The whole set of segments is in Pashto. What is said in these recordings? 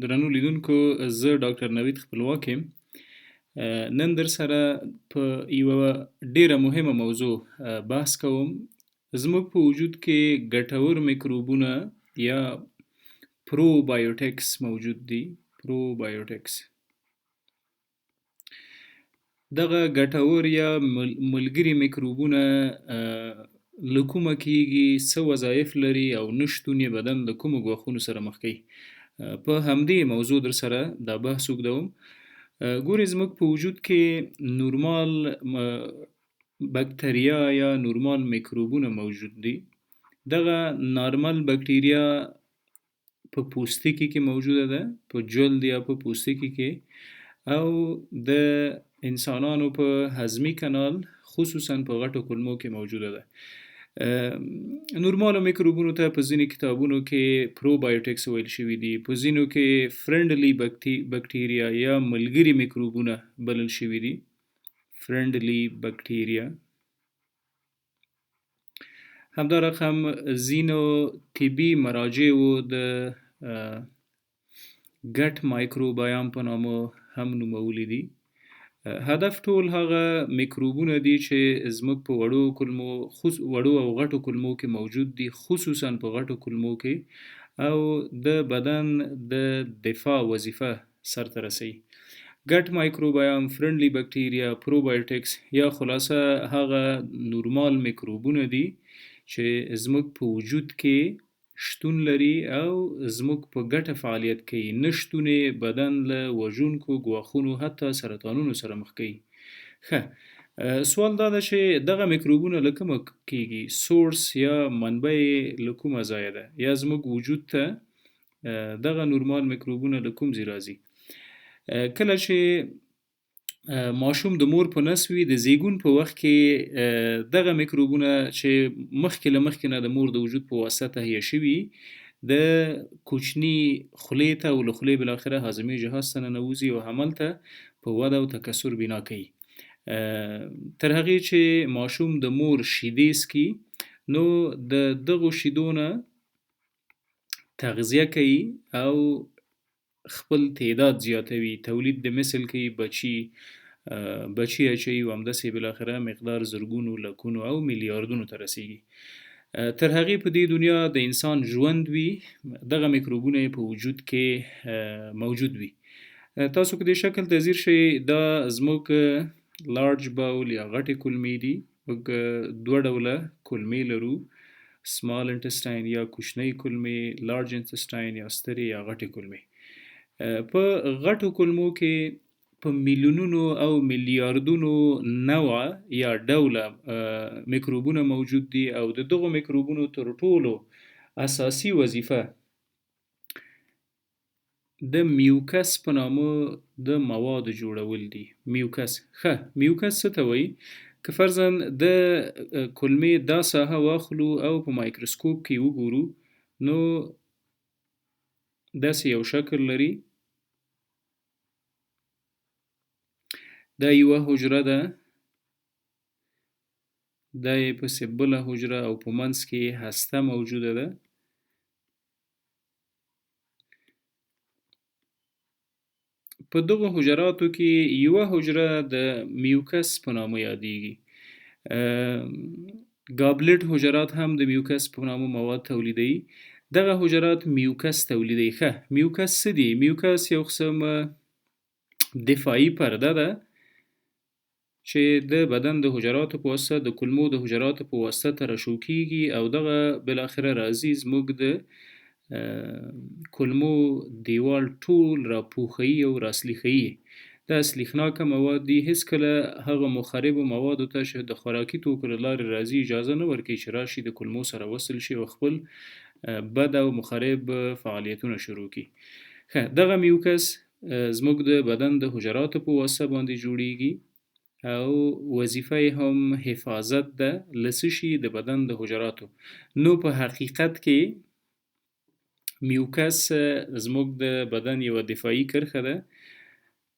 درنو لیدونکو، زه ډاکټر نوید خپلواک یم. نن در سره په یوه ډیره مهمه موضوع بحث کوم. زموږ په وجود کې ګټور میکروبونه یا پروبایوټکس موجود دي. پروبایوټکس دغه ګټور یا ملګري میکروبونه له کومه کیږي، څه وظایف لري او نشتون یې بدن له کومو ګواښونو سره مخ کوي. په همدې موضوع در سره دا بحث اوږدوم. ګورې، زموږ په وجود کې نورمال بکتریا یا نورمال میکروبونه موجود دي. دغه نارمل بکتریا په پوستکي کې موجوده ده، په جلد یا په پوستکي کې، او د انسانانو په هضمي کانال خصوصا په غټو کولمو کې موجوده ده. نورمالو میکروبونو ته په ځینې کتابونو کې پروبایوټکس ویل شوي دي، په ځینو کې فرندلی بکتریا یا ملګري میکروبونه بلل شوي دي. فرندلی بکتریا. همدا رقم ځینو طبي مراجعو د ګټ مایکروبایام په نامه هم نومولی دي. هدف ټول هغه میکروبونه دي چې زموږ په وړو او غټو کولمو کې موجود دي، خصوصا په غټو کولمو کې، او د بدن د دفاع وظیفه سرته رسوي. ګټ مایکروبایام، فرندلی بکتریا، پروبایوټکس یا خلاصه هغه نورمال میکروبونه دي چې زموږ په وجود کې شتون لري او زموږ په ګټه فعالیت کوي. نشتون بدن له وژونکو ګواښونو حتی سرطانونو سره مخ کوي. سوال دا ده چې دغه میکروبونه له کومه کیږي؟ سورس یا منبع له کومه ځایه ده؟ یا زموږ وجود ته دغه نورمال میکروبونه له کوم ځای راځي؟ کله چې ماشوم د مور په نس وي، د زیږون په وخت کې دغه میکروبونه چې مخکې نه د مور د وجود په واسطه تهیه شوي، د کوچني خولې ته او له خولې بالاخره هاضمي جهاز ته ننوځي او هملته په وده او تکثر بنا کوي. تر هغې چې ماشوم د مور شیدې څکي، نو د دغو شیدو نه تغذیه کوي او خپل تعداد زیاتوي، تولید د مثل کوي، بچي اچوي او همداسې بالاخره مقدار زرګونو، لکونو او میلیاردونو ته رسیږي. تر هغې په دې دنیا د انسان ژوند وي، دغه میکروبونه په وجود کې موجود وي. تاسو که دې شکل ته ځیر شئ، دا زموږ لارج باول یا غټې کولمې دي. موږ دوه ډوله کولمې لرو، سمال انټسټاین یا کوچنۍ کولمې، لارج انټسټاین یا سترې یا غټې کولمې. په غټو کولمو کې په میلیونونو او میلیاردونو نوع یا ډوله میکروبونه موجود دي، او د دغو میکروبونو تر ټولو اساسي وظیفه د میوکس په نامه د موادو جوړول دي. میوکس څه ته وایي؟ که فرضاً د کولمې دا ساحه واخلو او په مایکروسکوپ کې وګورو، نو داسې یو شکل لري. دا یوه حجره ده، دا یې پسې بله حجره او په منځ کې هسته موجوده ده. په دغو حجراتو کې یوه حجره د میوکس په نامه یادیږي. ګابلټ حجرات هم د میوکس په نامه مواد تولیدوي. دغه حجرات میوکس تولیدوي. میوکس څه دی؟ میوکس یو قسم دفاعي پرده ده چې د بدن د حجراتو په واسطه، د کولمو د حجراتو په واسطه ترشح کیږي او دغه بالاخره راځي زموږ د کولمو دیوال ټول راپوښوي او راسلیخوي. دا سلیخناکه مواد دي. هیڅکله هغه مخربو موادو ته چې د خوراکي توکو له لارې راځي اجازه نه ورکوي چې راشي د کولمو سره وصل شي او خپل بد او مخرب فعالیتونه شروع کړي. دغه میوکس زموږ د بدن د حجراتو په واسطه باندې جوړیږي او وظیفه هم حفاظت ده له څه شي؟ د بدن د حجراتو. نو په حقیقت کې میوکس زموږ د بدن یوه دفاعي کرښه ده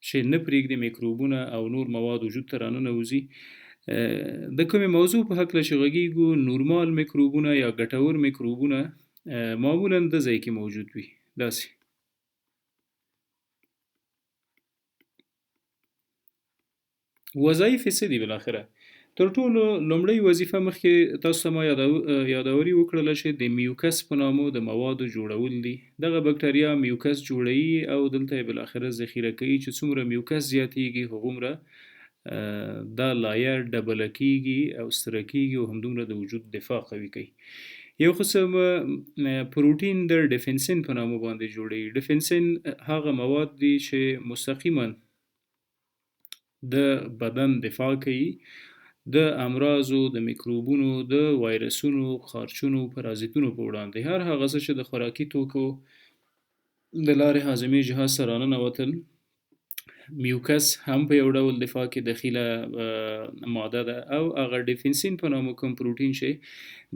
چې نه پرېږدي میکروبونه او نور مواد وجود ته راننوځي. د کومې موضوع په هکله چې غږیږو، نورمال میکروبونه یا ګټور میکروبونه معمولا د ځای کې موجود وي. داسې وظایف څه دي بالاخره؟ تر ټولو لومړی وظیفه مخکې تاسو ته ما یادوري وکړله چې د میوکس په نامو د موادو جوړول دي. دغه بکټریا میوکس جوړوي او دلته یې بالاخره ذخیره کوي چې څومره میوکس زیاتیږي هغومره دا لایر ډبله کیږي او ستره کیږي او همدومره د وجود دفاع قوي کوي. یو قسم پروتین د ډیفنسین په نامه باندې جوړوي. ډیفنسین هغه مواد دي چې مستقیما د بدن دفاع کوي د امراضو، د میکروبونو، د وایرسونو، خارچونو، پرازیتونو په وړاندې. هر هغه څه چې د خوراکي توکو د لارې هاضمې جهاز سره راننوتل، میوکس هم په یو ډول دفاع کې دخیله ماده ده او هغه ډیفنسین په نامه کوم پروتین چې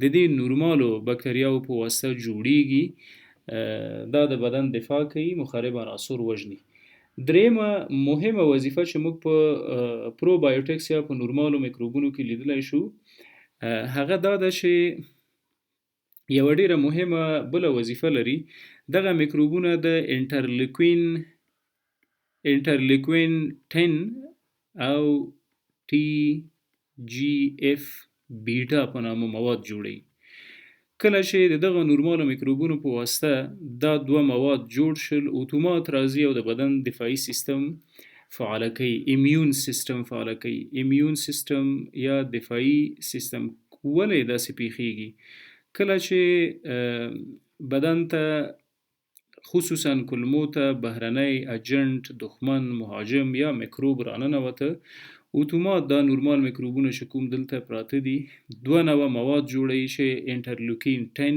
د دې نورمالو بکټریاو په واسطه جوړیږي دا د بدن دفاع کوي، مخرب عناصر وژني. دریمه مهمه وظیفه چې موږ په پروبایوټکس یا په نورمالو میکروبونو کې لیدلی شو هغه دا ده چې یوه ډیره مهمه بله وظیفه لري. دغه میکروبونه د انټرلیکوین 10 او TGF بیټا په نامه مواد جوړوي. کله چې د دغه نورمالو میکروبونو په واسطه دا دوه مواد جوړ شل، اتومات راځي او د بدن دفاعي سیستم فعاله کوي، ایمیون سیستم فعاله کوي. ایمیون سیستم یا دفاعي سیستم ولې داسې پیښیږي؟ کله چې بدن ته خصوصا کولمو ته بهرنی اجنټ، دښمن، مهاجم یا میکروب راننوته، اتومات دا نورمال میکروبونه چې کوم دلته پراته دي دوه نوع مواد جوړوي چې انټرلیوکین 10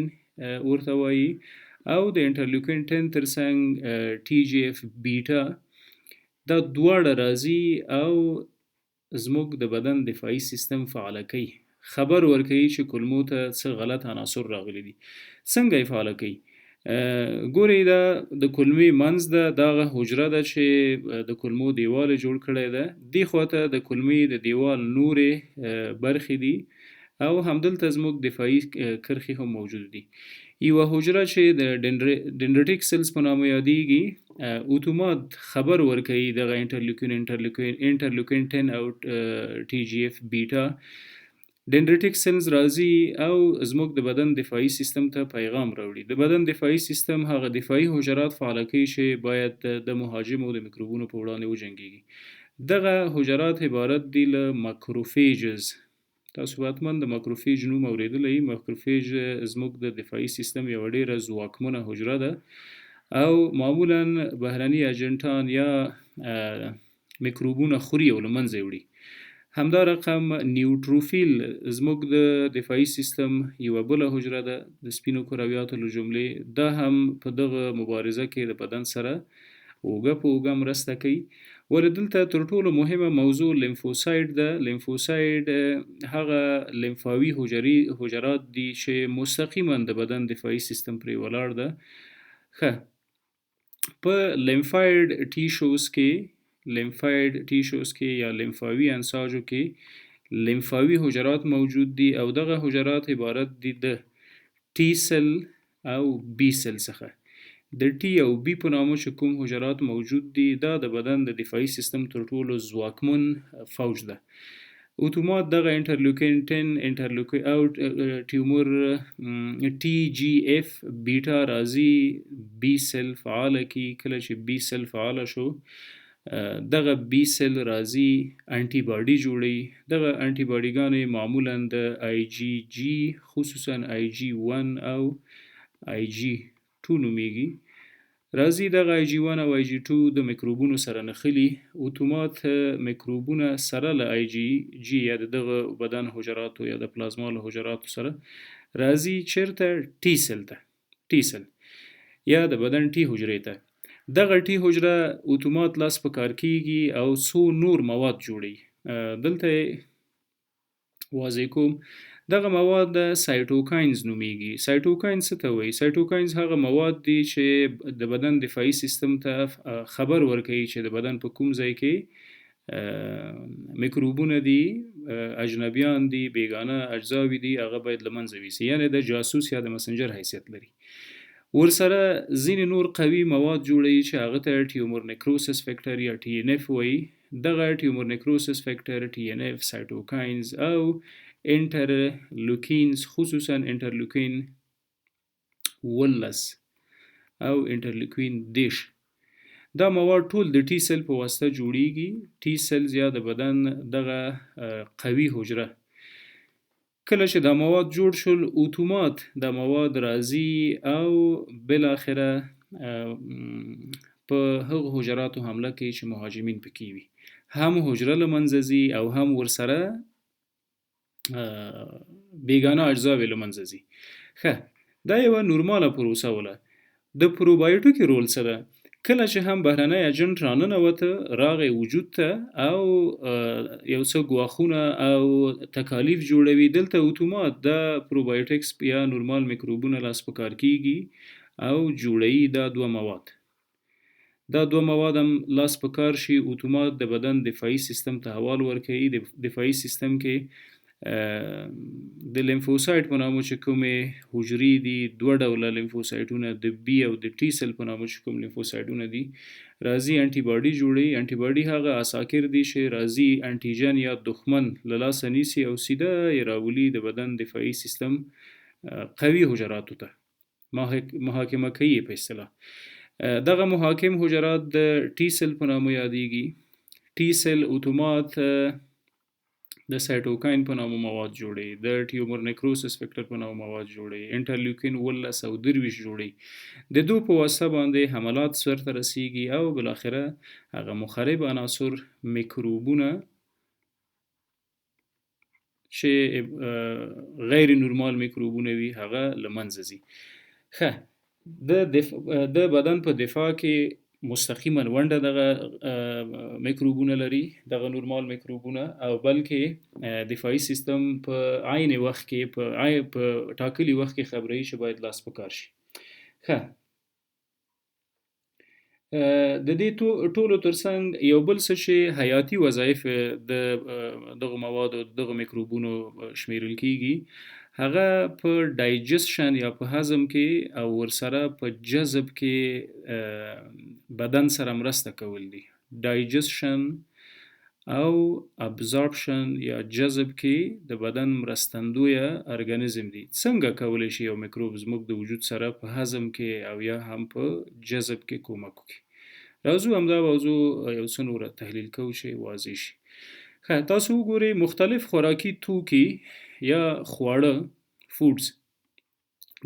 ورته وایي او د انټرلیوکین 10 ترڅنګ TGF بیټا. دا دواړه راځي او زموږ د بدن دفاعي سیستم فعاله کوي، خبر ورکوي چې کولمو ته څه غلط عناصر راغلي دي. څنګه یې فعاله کوي؟ ګورئ دا د کولمې منځ ده، دغه حجره ده چې د کولمو دیوال جوړ کړی ده. دې خواته د کولمې د دیوال نورې برخې دي او همدلته زموږ دفاعي کرښې هم موجود دي. یوه حجره چې د ډندریټیک سیلز په نامه یادیږي اتومات خبر ورکوي دغه انټرلیوکین 10 او TGF بیټا. ډندریټیک سیلز راځي او زموږ د بدن دفاعي سیستم ته پیغام راوړي. د بدن دفاعي سیستم هغه دفاعي حجرات فعاله کوي چې باید د مهاجمو د میکروبونو په وړاندې وجنګیږي. دغه حجرات عبارت دي له ماکروفیجز. تاسو حتما د ماکروفیج نوم اوریدلی. ماکروفیج زموږ د دفاعي سیستم یوه ډیره ځواکمنه حجره ده او معمولا بهرني اجنټان یا میکروبونه خوري او له منځه وړي. همدا رقم نیوټروفیل زموږ د دفاعي سیستم یوه بله حجره ده د سپینو کرویاتو له جملې. دا هم په دغه مبارزه کې د بدن سره اوږه په اوږه مرسته کوي. ولې دلته تر ټولو مهمه موضوع لیمفوساید ده. لیمفوساید هغه لیمفاوي حجرات دي چې مستقیما د بدن دفاعي سیستم پرې ولاړ ده. په لیمفاوي ټیشوز کې یا لیمفاوي انساجو کې لیمفاوي حجرات موجود دي او دغه حجرات عبارت دي د ټي سل او بي سل څخه. د ټي او بي په نامه چې کوم حجرات موجود دي دا د بدن د دفاعي سیستم تر ټولو ځواکمن فوج ده. اتومات دغه انټرلیوکین او ټیومر TGF بیټا راځي بي سل فعاله کی. کله چې بي سل فعاله شو دغه بي سل راځي انټي باډي جوړوي. دغه انټي باډیګانې معمولا د IgG خصوصا IG1 او IG2 نومیږي. راځي دغه IG1 او IG2 د میکروبونو سره نښلي. اتومات میکروبونه سره له IgG یا دغه بدن حجراتو یا د پلازما له حجراتو سره راځي چیرته؟ ټي سل ته، ټي سل یا د بدن ټي حجرې ته. دغه ټي حجره اتومات لاس په کار کیږي او څو نور مواد جوړوي. دلته واضح کوم دغه مواد سایټوکاینز نومیږي. سایټوکاینز څه ته وایي؟ سایټوکاینز هغه مواد دي چې د بدن دفاعي سیستم ته خبر ورکوي چې د بدن په کوم ځای کې میکروبونه دي، اجنبیان دي، بیگانه اجزاوي دي، هغه باید له منځه ویسي. یعنی د جاسوس یا د مسنجر حیثیت لري. ورسره ځینې نور قوي مواد جوړوي چې هغه ته ټیومر نیکروسس فیکټر یا TNF وایي. دغه ټیومر نیکروسس فیکټر TNF سایټوکاینز او انټرلوکینز خصوصا انټرلوکین 18 او انټرلوکین 10 دا مواد ټول د ټي سل په واسطه جوړیږي. ټي سلز یا د بدن دغه قوي حجره کله چې دا مواد جوړ شول اتومات دا مواد راځي او بل اخره په هغه حجراتو حمله کوي چې مهاجمین پکې وي، هم حجره له منځه ځي او هم ورسره بیگانه اجزا له منځه ځي. ښه دا یو نورماله پروسه وله. د پروبایوټیک رول څه ده؟ کله چې هم بهرنی اجنټ راننوته راغی وجود ته او یو څه ګواښونه او تکالیف جوړوي، دلته اتومات د پروبایوټیکس یا نورمال میکروبونه لاس په کار کیږي او جوړوي دا دوه مواد. دا دوه مواد هم لاس په کار شي اتومات د بدن دفاعي سیستم ته حوال ورکوي. د دفاعي سیستم کې د لیمفوسایت په نامه چې کومې حجرې دي، دوه ډوله لیمفوسایټونه د بی او د ټي سل په نامه چې کوم لیمفوسایټونه دي راځي انټي باډي جوړي. انټي باډي هغه عساکر دي چې راځي انټیجن یا دښمن له لاسه نیسي او سیده یې راولي د بدن دفاعي سیستم قوي حجراتو ته محاکمه کوي په اصطلاح. دغه محاکم حجرات د ټي سل په نامه یادیږي. ټي سل اتومات د سایټوکاین په نامه مواد جوړي، د ټیومر نیکروسس فیکټر په نامه مواد جوړي، انټرلوکین 18 او 23 جوړي. د دو په واسطه باندې حملات سرته رسیږي او بالاخره هغه مخرب عناصر میکروبونه چې غیر نورمال میکروبونه وي هغه لمنځه ځي. ښه د بدن په دفاع کې مستقیما ونډه دغه میکروبونه لري، دغه نورمال میکروبونه، او بلکې دفاعي سیستم په عین وخت کې په ټاکلي وخت کې خبري چې باید لاس په کار شي. ښه د دې ټولو ترڅنګ یو بل څه چې حیاتي وظایف دغه موادو دغه میکروبونو شمیرل کیږي هغه په ډایجسشن یا په هضم کې او ورسره په جذب کې بدن سره مرسته کول دي. ډایجسشن او ابزورپشن یا جذب کې د بدن مرستندویه ارګانیزم دي. څنګه کولی شي یو میکروب زموږ د وجود سره په هضم کې او یا هم په جذب کې کومک وکړي؟ راځو همدا موضوع یو څه نوره تحلیل کوو چې واضح شي. تاسو وګورئ مختلف خوراکي توکي یا خواړه فودز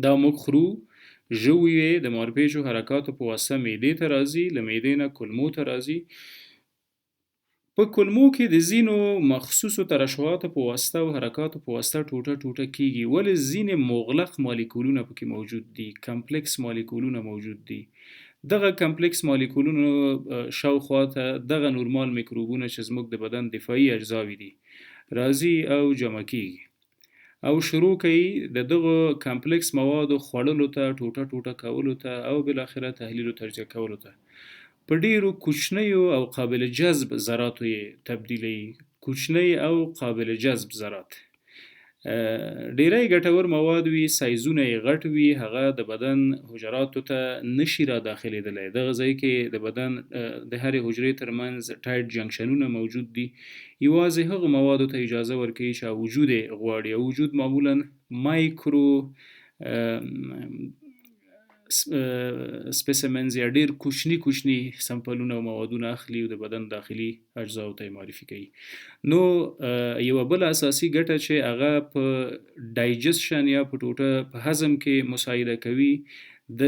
دا موږ خورو، ژوي د مارپیچو حرکاتو په واسطه معدې ته راځي، له معدې نه کولمو ته راځي. په کولمو کې د ځینو مخصوصو ترشحاتو په واسطه او حرکاتو په واسطه ټوټه ټوټه کیږي، ولې ځینې مغلق مالیکولونه پکې موجود دي، کمپلیکس مالیکولونه موجود دي. دغه کمپلیکس مالیکولونو شاوخوا ته دغه نورمال میکروبونه چې زموږ د بدن دفاعي اجزاوي دي راځي او جمع کیږي او شروع کوي د دغه کمپلیکس موادو خوړلو ته، ټوټه ټوټه کولو ته او بالاخره تحلیل او تجزیه کولو ته. په ډیرو کوچنیو او قابل جذب ذراتو یې تبدیلوي. کوچنی او قابل جذب ذرات ډیری ګټور مواد وي، سایزونه یې غټ وي، هغه د بدن حجراتو ته نشي را داخلېدلی. دغه ځای کې د بدن د هرې حجرې ترمنځ ټایټ جنکشنونه موجود دي. یوازې هغه موادو ته اجازه ورکوي چې وجود یې غواړي او وجود معمولا مایکرو سپیسیمنز یا ډیر کوچني سمپلونه او موادونه اخلي او د بدن داخلي اجزاو ته معرفي کوي. نو یو بل اساسي ګټه چې هغه په ډایجسشن یا په ټوټه په هضم کې مساعده کوي د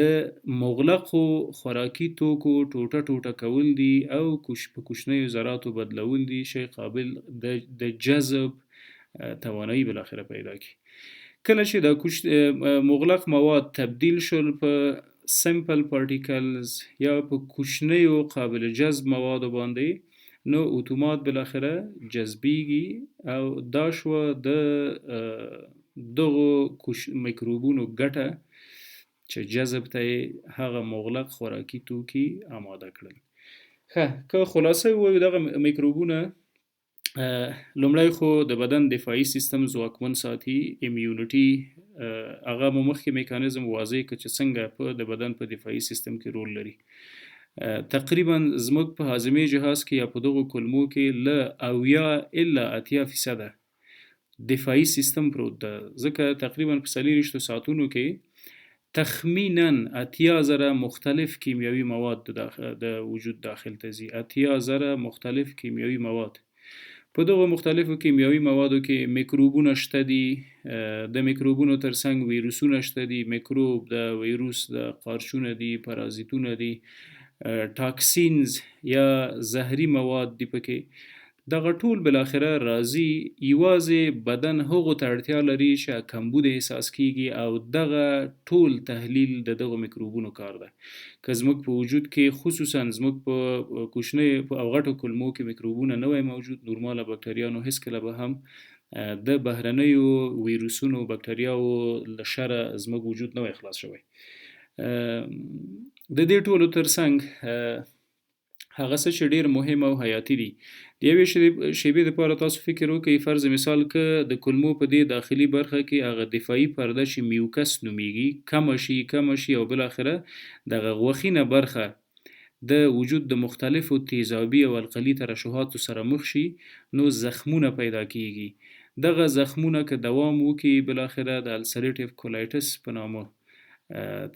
مغلقو خوراکي توکو ټوټه ټوټه کول دي او په کوچنیو ذراتو بدلول دي چې قابل د جذب توانایي بالاخره پیدا کړي. کله چې دا مغلق مواد تبدیل شول په سمپل پارټیکلز یا په کوچنیو قابل جذب موادو باندې، نو اتومات بالاخره جذبیږي او دا شو د دغه میکروبونو ګټه چې جذب ته هغه مغلق خوراکي توکي آماده کړل. که خلاصه ووایو دغه میکروبونه لومړی خو د بدن دفاعي سیستم ځواکمن ساتي، امیونټي هغه مخکې میکانیزم واضح کړ چې څنګه په د بدن په دفاعي سیستم کې رول لري. تقریبا زموږ په هاضمي جهاز کې یا په دغو کلمو کې له 80 الا 80% دفاعي سیستم پروت ده. ځکه تقریبا په 24 ساعتونو کې تخمینا 80,000 مختلف کیمیاوي مواد د وجود داخل ته ځي. 80,000 مختلف کیمیاوي مواد. په دغه مختلفو کیمیاوي موادو کې میکروبونه شته دي، د میکروبونو ترڅنګ ویروسونه شته دي، میکروب د ویروس د قارچونه دي، پارازیتونه دي، ټاکسینز یا زهري مواد دي پکې. دغه ټول بالاخره راځي یوازې بدن هغو ته اړتیا لري چې کمبود احساس کیږي او دغه ټول تحلیل د دغه میکروبونو کار ده. که زموږ په وجود کې خصوصا زموږ په کوچنی او غټو کلمو کې میکروبونه نه وای موجود، نورماله بکټریانو هیڅکله به هم د بهرنیو ویروسونو بکټریاو له شره زموږ وجود نه وای خلاص شوی. د دې ټولو ترڅنګ هغه څه چې ډیر مهم او حیاتي دي، د یوې شیبې دپاره تاسو فکر وکړئ، فرض مثال که د کلمو په دې داخلي برخه کې هغه دفاعي پرده چې میوکس نومیږي کمه شي او بالاخره دغه غوښینه برخه د وجود د مختلفو تیزابي او القلي ترشحاتو سره مخ شي، نو زخمونه پیدا کیږي. دغه زخمونه که دوام وکړي بالاخره د السریټیو کولایټس په نامه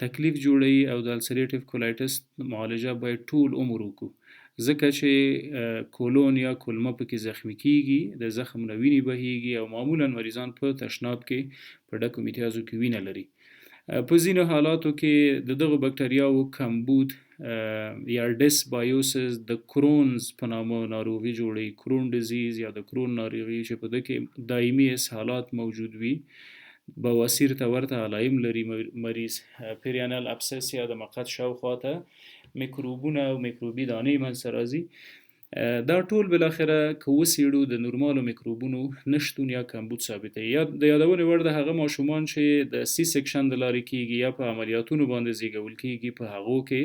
تکلیف جوړوي او د السریټیو کولایټس معالجه باید ټول عمر وکړو، ځکه چې کولون یا کولمه پکې زخمی کیږي، د زخم نه وینې بهیږي او معمولا مریضان په تشناب کې په ډکو میتیازو کې وینه لري. په ځینو حالاتو کې د دغه بکټریاو کمبود یا ډسبایوسس د کرونز په نامه ناروغي جوړوي، کرون ډیزیز یا د کرون ناروغي چې په دغه کې دایمي اسهالات موجود وي، بواسیر ته ورته علائم لري مریض، پیرینال ابسس یا د مقعد شاوخواته میکروبونه او میکروبي دانې منځته راځي. دا ټول بالاخره که وڅېړو د نورمالو میکروبونو نشتون یا کمبود ثابتوي. یا د یادونې وړ د هغه ماشومان چې د سی سیکشن د لارې کیږي یا په عملیاتونو باندې زیږول کیږي، په هغو کې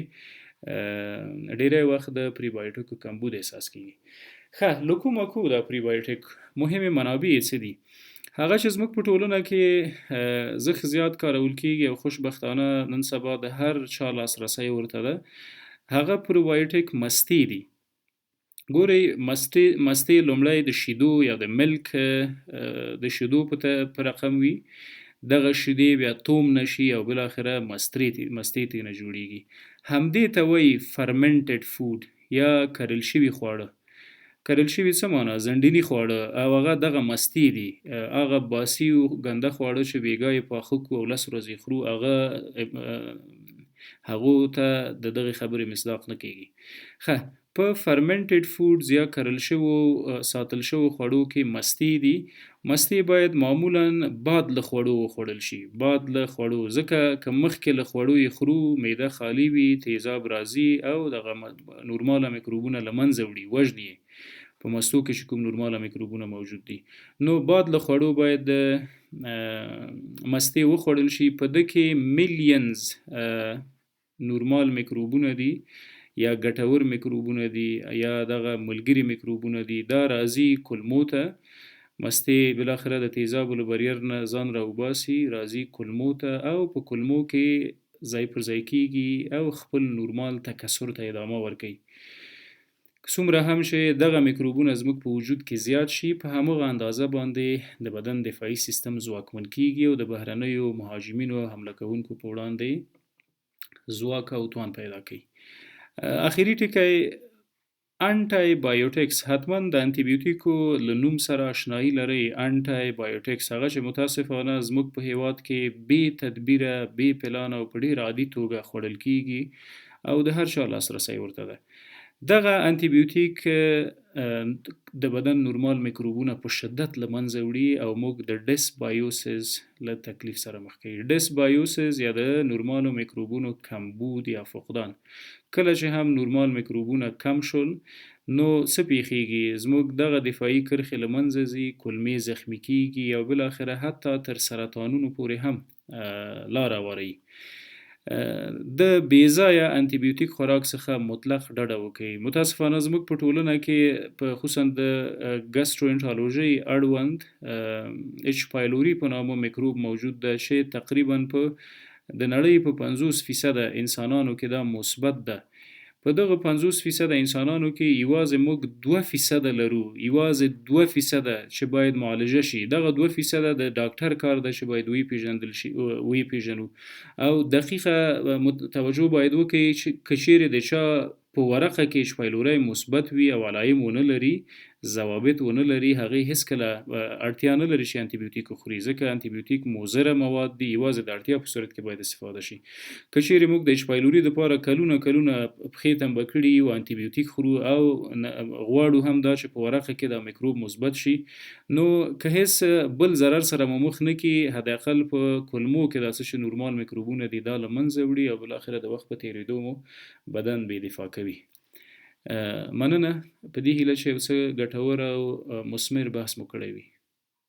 ډیری وخت د پریبایوټیکو کمبود احساس کیږي. ښه، له کومه کو دا پریبایوټیک مهمې منابع یې څه دي؟ هغه چې زموږ په ټولنه کې زخ زیات کارول کیږي او خوشبختانه نن سبا د هر چا لاسرسی ورته ده، هغه پروبایوټیک مستې دي. ګورئ، مستې لومړی د شیدو یا د ملک د شیدو په رقم وي، دغه شیدې بیا توم نشي او بالاخره مستې ترې نه جوړیږي. همدې ته وایي فرمنټډ فود یا کرل شوي خواړه. کرل شوي څه معنا؟ زنډلي خواړه، او هغه دغه مستې دي. هغه باسي او ګنده خواړه چې بیګا یې پاخه کړو او 10 ورځې خورو، هغو ته د دغه خبرې مصداق نه کیږي. ښه، په فرمنټډ فودز یا کرل شوو ساتل شوو خوړو کې مستې دي. مستې باید معمولا بعد له خوړو وخوړل شي، بعد له خوړو، ځکه که مخکې له خوړو یې خورو معده خالي وي، تیزاب راځي او دغه نورماله میکروبونه له منځه وړي، وژني په مستو کې چې کوم نورماله میکروبونه موجود دي. نو بعد له خوړو باید د مستې وخوړل شي. په ده کې میلیونز نورمال میکروبونه دي یا ګټور میکروبونه دي یا دغه ملګري میکروبونه دي. دا راځي کلمو ته، مستې بالاخره د تیزابو له بریر نه ځان راوباسي، راځي کلمو ته او په کلمو کې ځای پر ځای کیږي او خپل نورمال تکثر ته ادامه ورکوي. څومره هم چې دغه میکروبونه زموږ په وجود کې زیات شي، په همغه اندازه باندې د بدن دفاعي سیستم ځواکمن کیږي او د بهرنیو مهاجمینو او حمله کوونکو په وړاندې ځواک او توان پیدا کوي. اخري ټکی انټای بایوټیکس. حتما د انټي بیوټیکو له نوم سره آشنایي لرئ. انټای بایوټیکس هغه چې متاسفانه زموږ په هیواد کې بې تدبیره، بې پلان او په ډیر عادي توګه خوړل کیږي او د هر چا لاسرسی ورته ده. دغه انټي بیوټیک د بدن نورمال میکروبونه په شدت له منځه وړي او موږ د ډسبایوسس له تکلیف سره مخ کوي. ډسبایوسس یا د نورمالو میکروبونو کمبود یا فقدان. کله چې هم نورمال میکروبونه کم شول، نو څه پیښیږي؟ زموږ دغه دفاعي کرښې له منځه ځي، کلمې زخمی کیږي او بالاخره حتی تر سرطانونو پورې هم لاره هواروي. د بېځایه انټي بیوټیک خوراک څخه مطلق ډډه وکړئ. متاسفانه زموږ په ټولنه کې په خصوصا د ګسټروانټرولوژي اړوند اچ پایلوري په نامه میکروب موجود ده چې تقریبا په د نړۍ په 50% انسانانو کې دا مثبت ده. په دغه 50% انسانانو کې یوازې موږ 2% لرو، یوازې 2% چې باید معالجه شي. دغه 2% د ډاکټر کار ده چې باید وپېژندل شي، وپېژنو. او دقیقه توجه باید وکړي چې که چیرې د چا په ورقه کې ایچ پایلوري مثبت وي او علایم ونه لري، ضوابط ونه لري، هغې هیڅکله اړتیا نه لري چې انټي بیوټیک وخوري، ځکه انټي بیوټیک مضره مواد دي، یوازې د اړتیا په صورت کې باید استفاده شي. که چیرې موږ د ایچ پایلوري دپاره کلونه پښې تمبه کړي یو انټي بیوټیک خورو او غواړو هم دا چې په ورقه کې دا میکروب مثبت شي، نو که هیڅ بل ضرر سره مو مخ نه کړي، حداقل په کولمو کې دا څه چې نورمال میکروبونه دي دا له منځه وړي او بالاخره د وخت په تېرېدو مو بدن بې دفاع کوي. مننه، په دې هیله چې یو څه ګټور او مثمر بحث مو کړی وي.